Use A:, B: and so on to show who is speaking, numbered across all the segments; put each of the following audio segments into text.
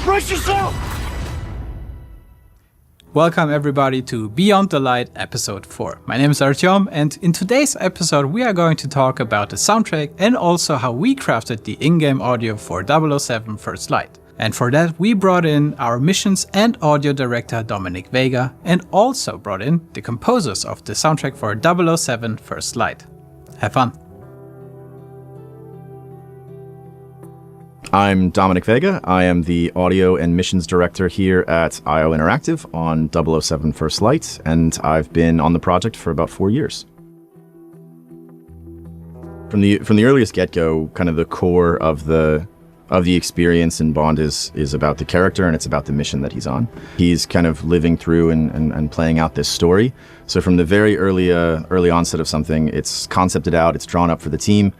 A: Brace yourself!
B: Welcome everybody to Beyond the Light episode 4. My name is Artyom, and in today's episode we are going to talk about the soundtrack and also how we crafted the in-game audio for 007 First Light. And for that we brought in our missions and audio director Dominic Vega, and also brought in the composers of the soundtrack for 007 First Light. Have fun!
C: I'm Dominic Vega. I am the audio and missions director here at IO Interactive on 007 First Light, and I've been on the project for about 4 years. From the earliest get-go, kind of the core of the experience in Bond is about the character, and it's about the mission that he's on. He's kind of living through and playing out this story. So from the very early onset of something, it's concepted out, it's drawn up for the team.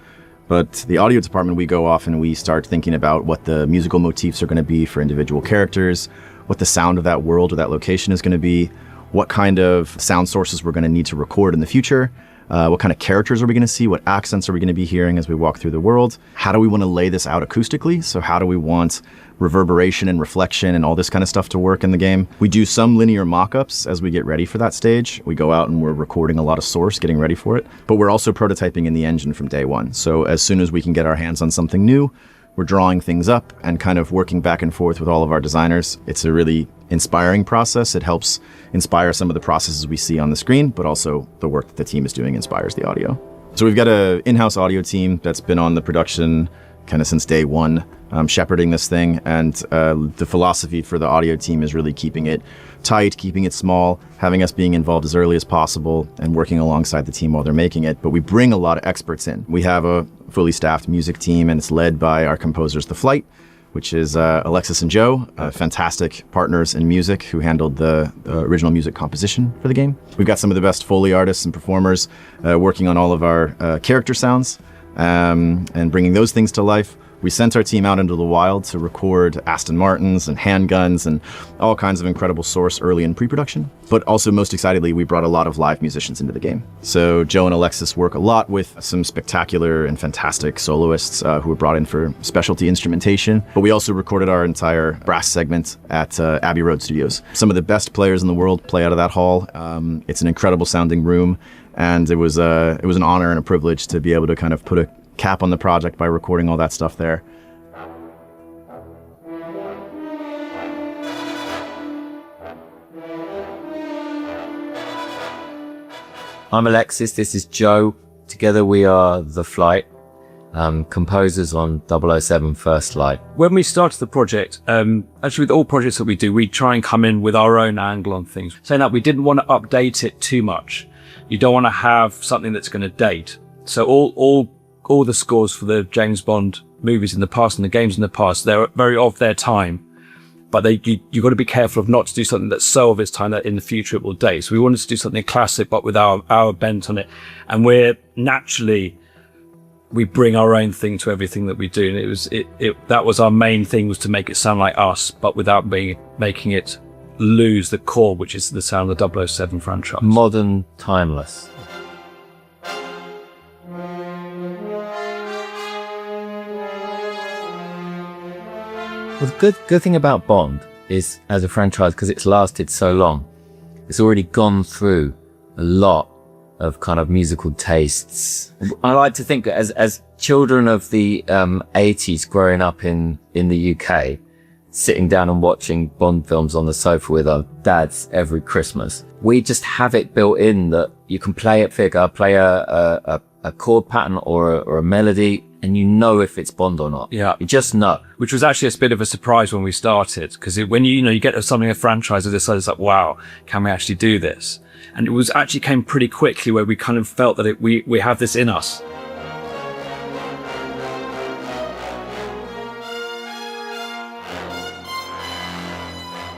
C: But the audio department, we go off and we start thinking about what the musical motifs are going to be for individual characters, what the sound of that world or that location is going to be, what kind of sound sources we're going to need to record in the future, what kind of characters are we going to see, what accents are we going to be hearing as we walk through the world, how do we want to lay this out acoustically, so how do we want reverberation and reflection and all this kind of stuff to work in the game. We do some linear mock-ups as we get ready for that stage. We go out and we're recording a lot of source, getting ready for it, but we're also prototyping in the engine from day one. So as soon as we can get our hands on something new, we're drawing things up and kind of working back and forth with all of our designers. It's a really inspiring process. It helps inspire some of the processes we see on the screen, but also the work that the team is doing inspires the audio. So we've got an in-house audio team that's been on the production kind of since day one, shepherding this thing, and the philosophy for the audio team is really keeping it tight, keeping it small, having us being involved as early as possible and working alongside the team while they're making it. But we bring a lot of experts in. We have a fully staffed music team, and it's led by our composers, The Flight, which is Alexis and Joe, fantastic partners in music who handled the original music composition for the game. We've got some of the best Foley artists and performers working on all of our character sounds and bringing those things to life. We sent our team out into the wild to record Aston Martins and handguns and all kinds of incredible source early in pre-production. But also, most excitedly, we brought a lot of live musicians into the game. So Joe and Alexis work a lot with some spectacular and fantastic soloists who were brought in for specialty instrumentation. But we also recorded our entire brass segment at Abbey Road Studios. Some of the best players in the world play out of that hall. It's an incredible sounding room, and it was an honor and a privilege to be able to kind of put a cap on the project by recording all that stuff there.
D: I'm Alexis, this is Joe. Together we are The Flight, composers on 007 First Light.
E: When we started the project, actually with all projects that we do, we try and come in with our own angle on things. Saying that, we didn't want to update it too much. You don't want to have something that's going to date. So all the scores for the James Bond movies in the past and the games in the past, they're very of their time, but you've got to be careful of not to do something that's so of its time that in the future it will date. So we wanted to do something classic, but with our bent on it. And we bring our own thing to everything that we do. And that was our main thing, was to make it sound like us, but without making it lose the core, which is the sound of the 007 franchise.
D: Modern, timeless. Well, the good thing about Bond is, as a franchise, because it's lasted so long, it's already gone through a lot of kind of musical tastes. I like to think that as children of the 80s growing up in the UK, sitting down and watching Bond films on the sofa with our dads every Christmas, we just have it built in that you can play a figure, play a chord pattern or a melody, and you know if it's Bond or not.
E: Yeah.
D: You just know.
E: Which was actually a bit of a surprise when we started, because when you get something, a franchise of this size, it's like, wow, can we actually do this? And it actually came pretty quickly where we kind of felt that we have this in us.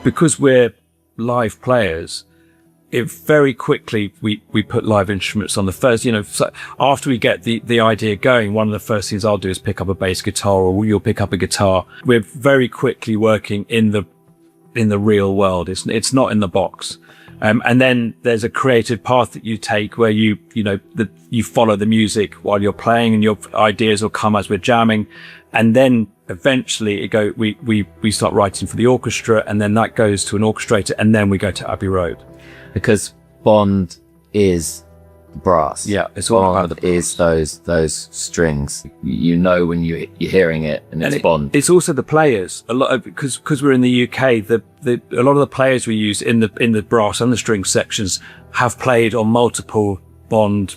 E: Because we're live players, it very quickly we put live instruments on the first, so after we get the idea going, one of the first things I'll do is pick up a bass guitar, or you'll pick up a guitar. We're very quickly working in the real world. It's not in the box. And then there's a creative path that you take where you follow the music while you're playing, and your ideas will come as we're jamming. And then eventually we start writing for the orchestra, and then that goes to an orchestrator, and then we go to Abbey Road.
D: Because Bond is brass.
E: Yeah, it's all about
D: Bond is those strings. You know when you're hearing it, and it's Bond.
E: It's also the players. A lot of because we're in the UK, a lot of the players we use in the brass and the string sections have played on multiple Bond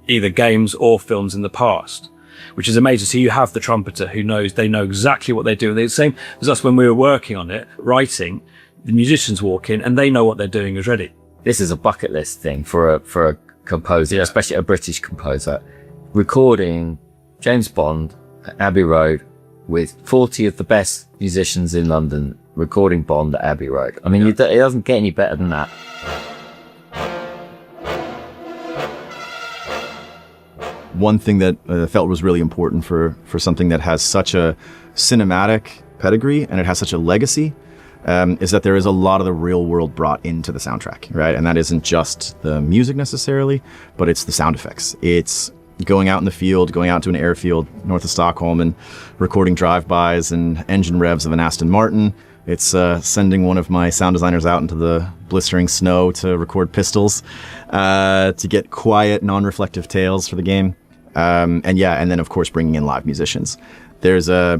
E: either games or films in the past, which is amazing. So you have the trumpeter who they know exactly what they're doing. They're the same as us when we were working on it, writing. The musicians walk in and they know what they're doing is ready. This
D: is a bucket list thing for a composer, especially a British composer, recording James Bond at Abbey Road with 40 of the best musicians in London, recording Bond at Abbey Road. I mean, it doesn't get any better than that.
C: One thing that I felt was really important for something that has such a cinematic pedigree and it has such a legacy is that there is a lot of the real world brought into the soundtrack, right? And that isn't just the music necessarily, but it's the sound effects. It's going out in the field, going out to an airfield north of Stockholm and recording drive-bys and engine revs of an Aston Martin. It's sending one of my sound designers out into the blistering snow to record pistols, to get quiet, non-reflective tales for the game. And then of course bringing in live musicians. There's a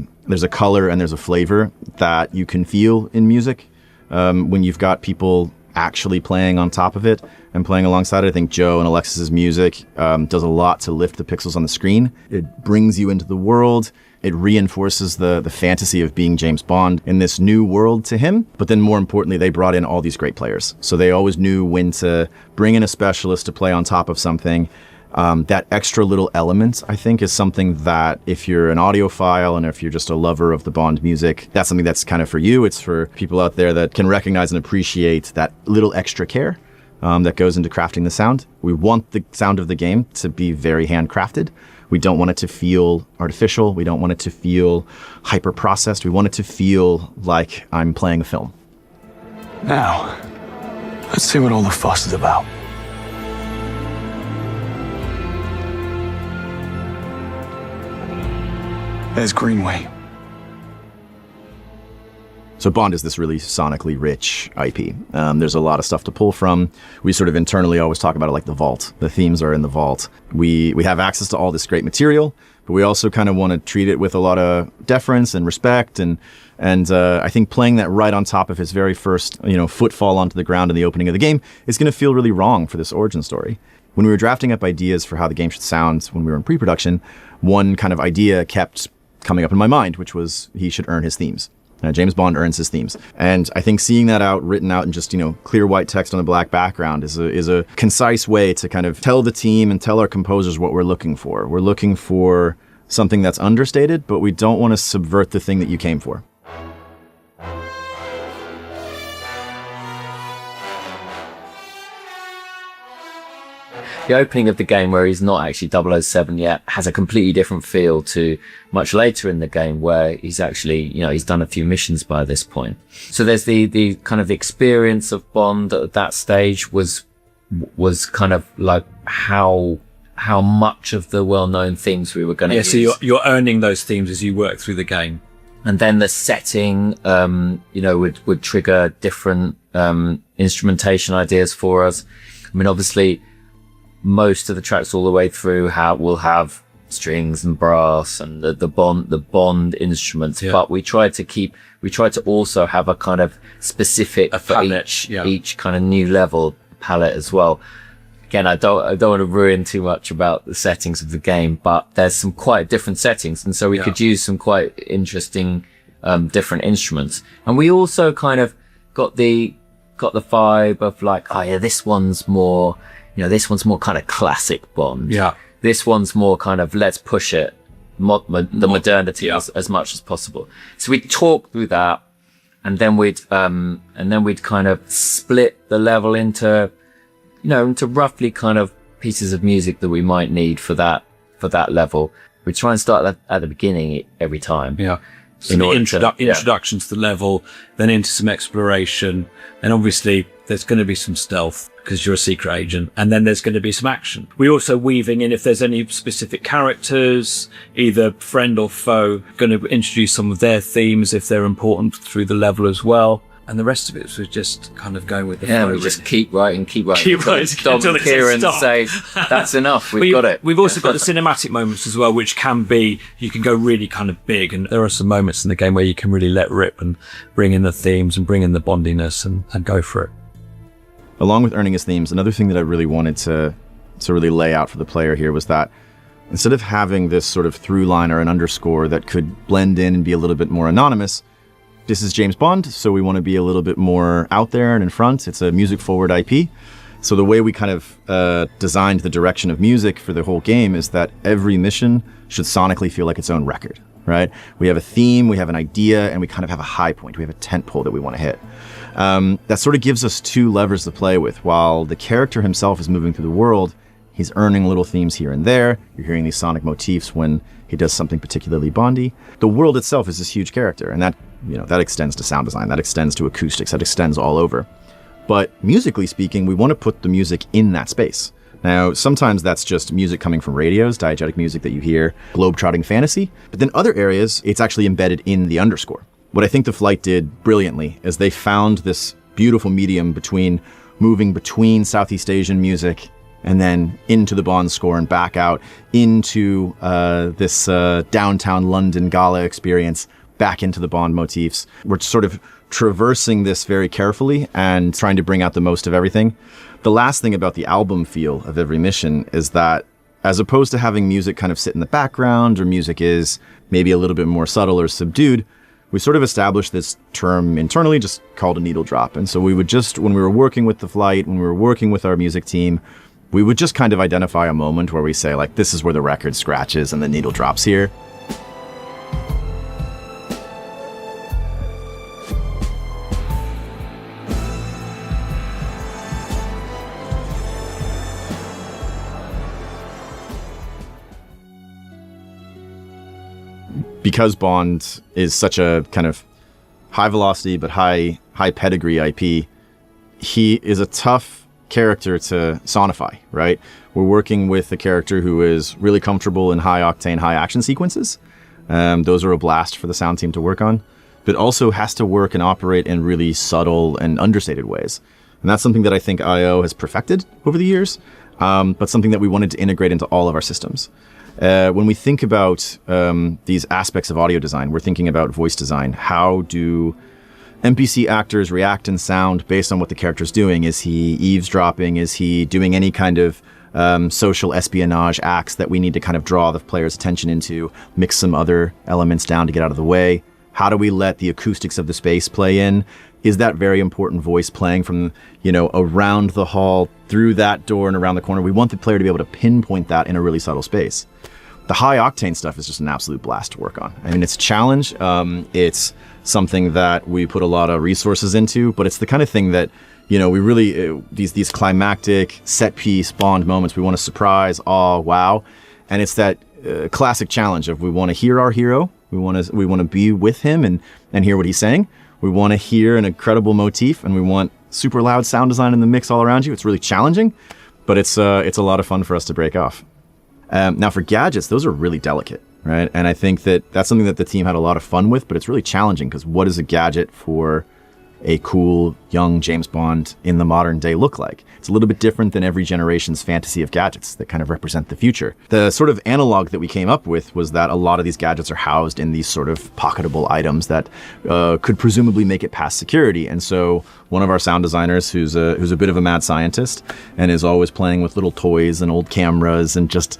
C: color and there's a flavor that you can feel in music when you've got people actually playing on top of it and playing alongside it. I think Joe and Alexis's music does a lot to lift the pixels on the screen. It brings you into the world. It reinforces the fantasy of being James Bond in this new world to him. But then more importantly, they brought in all these great players. So they always knew when to bring in a specialist to play on top of something. That extra little element, I think, is something that if you're an audiophile and if you're just a lover of the Bond music, that's something that's kind of for you. It's for people out there that can recognize and appreciate that little extra care that goes into crafting the sound. We want the sound of the game to be very handcrafted. We don't want it to feel artificial. We don't want it to feel hyper-processed. We want it to feel like I'm playing a film.
A: Now, let's see what all the fuss is about. There's Greenway.
C: So Bond is this really sonically rich IP. There's a lot of stuff to pull from. We sort of internally always talk about it like the vault. The themes are in the vault. We have access to all this great material, but we also kind of want to treat it with a lot of deference and respect. And I think playing that right on top of his very first, footfall onto the ground in the opening of the game is going to feel really wrong for this origin story. When we were drafting up ideas for how the game should sound when we were in pre-production, one kind of idea kept coming up in my mind, which was he should earn his themes. James Bond earns his themes. And I think seeing that written out in just, clear white text on a black background is a concise way to kind of tell the team and tell our composers what we're looking for. We're looking for something that's understated, but we don't want to subvert the thing that you came for.
D: The opening of the game, where he's not actually 007 yet, has a completely different feel to much later in the game, where he's actually, he's done a few missions by this point. So there's the kind of the experience of Bond at that stage was kind of like how much of the well-known themes we were going to use.
E: So you're earning those themes as you work through the game.
D: And then the setting, would trigger different instrumentation ideas for us. I mean, obviously, most of the tracks all the way through will have strings and brass and the Bond instruments, but we try to also have a kind of specific for each kind of new level palette as well. Again, I don't want to ruin too much about the settings of the game, but there's some quite different settings, and so we could use some quite interesting different instruments. And we also kind of got the vibe of like, this one's more kind of classic Bond. Yeah. This one's more kind of, let's push it, the modernity as much as possible. So we'd talk through that, and then we'd kind of split the level into roughly kind of pieces of music that we might need for that level. We try and start that at the beginning every time. Yeah.
E: So the introduction to the level, then into some exploration, and obviously there's going to be some stealth because you're a secret agent, and then there's going to be some action. We're also weaving in if there's any specific characters, either friend or foe, going to introduce some of their themes if they're important through the level as well. And the rest of it was just kind of going with the flow.
D: We just keep writing.
E: Keep writing
D: Stop
E: until it
D: here
E: says
D: and
E: stop.
D: say, that's enough, we've got it.
E: We've also got the cinematic moments as well, which can be, you can go really kind of big. And there are some moments in the game where you can really let rip and bring in the themes and bring in the bondiness and go for it.
C: Along with earning his themes, another thing that I really wanted to really lay out for the player here was that instead of having this sort of through line or an underscore that could blend in and be a little bit more anonymous, this is James Bond, so we want to be a little bit more out there and in front. It's a music-forward IP. So the way we kind of designed the direction of music for the whole game is that every mission should sonically feel like its own record, right? We have a theme, we have an idea, and we kind of have a high point. We have a tent pole that we want to hit. That sort of gives us two levers to play with. While the character himself is moving through the world, he's earning little themes here and there. You're hearing these sonic motifs when he does something particularly Bondy. The world itself is this huge character, and that extends to sound design, that extends to acoustics, that extends all over. But musically speaking, we want to put the music in that space. Now, sometimes that's just music coming from radios, diegetic music that you hear, globe-trotting fantasy. But then other areas, it's actually embedded in the underscore. What I think The Flight did brilliantly is they found this beautiful medium between moving between Southeast Asian music and then into the Bond score and back out into this downtown London gala experience, back into the Bond motifs. We're sort of traversing this very carefully and trying to bring out the most of everything. The last thing about the album feel of every mission is that as opposed to having music kind of sit in the background, or music is maybe a little bit more subtle or subdued, we sort of established this term internally just called a needle drop. And so we would just, when we were working with The Flight, when we were working with our music team, we would just kind of identify a moment where we say, like, this is where the record scratches and the needle drops here. Because Bond is such a kind of high velocity but high pedigree IP, he is a tough character to sonify, right? We're working with a character who is really comfortable in high octane, high action sequences. Those are a blast for the sound team to work on, but also has to work and operate in really subtle and understated ways. And that's something that I think IO has perfected over the years, but something that we wanted to integrate into all of our systems. When we think about these aspects of audio design, we're thinking about voice design. How do NPC actors react and sound based on what the character's doing? Is he eavesdropping? Is he doing any kind of social espionage acts that we need to kind of draw the player's attention into, mix some other elements down to get out of the way? How do we let the acoustics of the space play in? Is that very important voice playing from, around the hall, through that door and around the corner? We want the player to be able to pinpoint that in a really subtle space. The high octane stuff is just an absolute blast to work on. I mean, it's a challenge. It's something that we put a lot of resources into, but it's the kind of thing that, we really, these climactic set piece Bond moments, we want to surprise, awe, wow. And it's that classic challenge of we want to hear our hero. We want to be with him and hear what he's saying. We want to hear an incredible motif, and we want super loud sound design in the mix all around you. It's really challenging, but it's a lot of fun for us to break off. Now for gadgets, those are really delicate, right? And I think that's something that the team had a lot of fun with, but it's really challenging because what is a gadget for a cool young James Bond in the modern day look like? It's a little bit different than every generation's fantasy of gadgets that kind of represent the future. The sort of analog that we came up with was that a lot of these gadgets are housed in these sort of pocketable items that could presumably make it past security. And so one of our sound designers, who's a bit of a mad scientist and is always playing with little toys and old cameras and just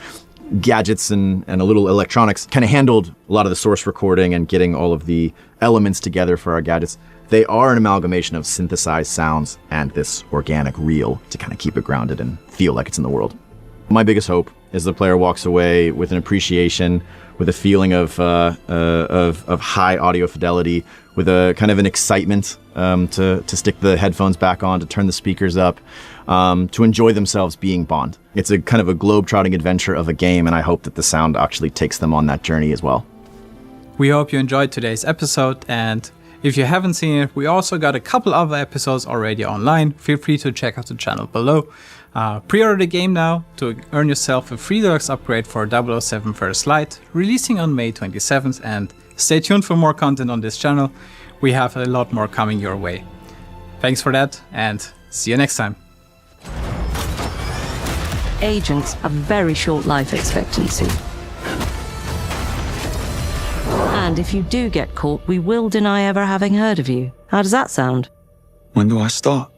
C: gadgets and a little electronics, kind of handled a lot of the source recording and getting all of the elements together for our gadgets. They are an amalgamation of synthesized sounds and this organic reel to kind of keep it grounded and feel like it's in the world. My biggest hope is the player walks away with an appreciation, with a feeling of high audio fidelity, with a kind of an excitement to stick the headphones back on, to turn the speakers up, to enjoy themselves being Bond. It's a kind of a globe-trotting adventure of a game, and I hope that the sound actually takes them on that journey as well.
B: We hope you enjoyed today's episode, and If you haven't seen it, we also got a couple other episodes already online. Feel free to check out the channel below. Pre-order the game now to earn yourself a free deluxe upgrade for 007 First Light, releasing on May 27th, and stay tuned for more content on this channel. We have a lot more coming your way. Thanks for that, and see you next time.
F: Agents have very short life expectancy. And if you do get caught, we will deny ever having heard of you. How does that sound?
A: When do I start?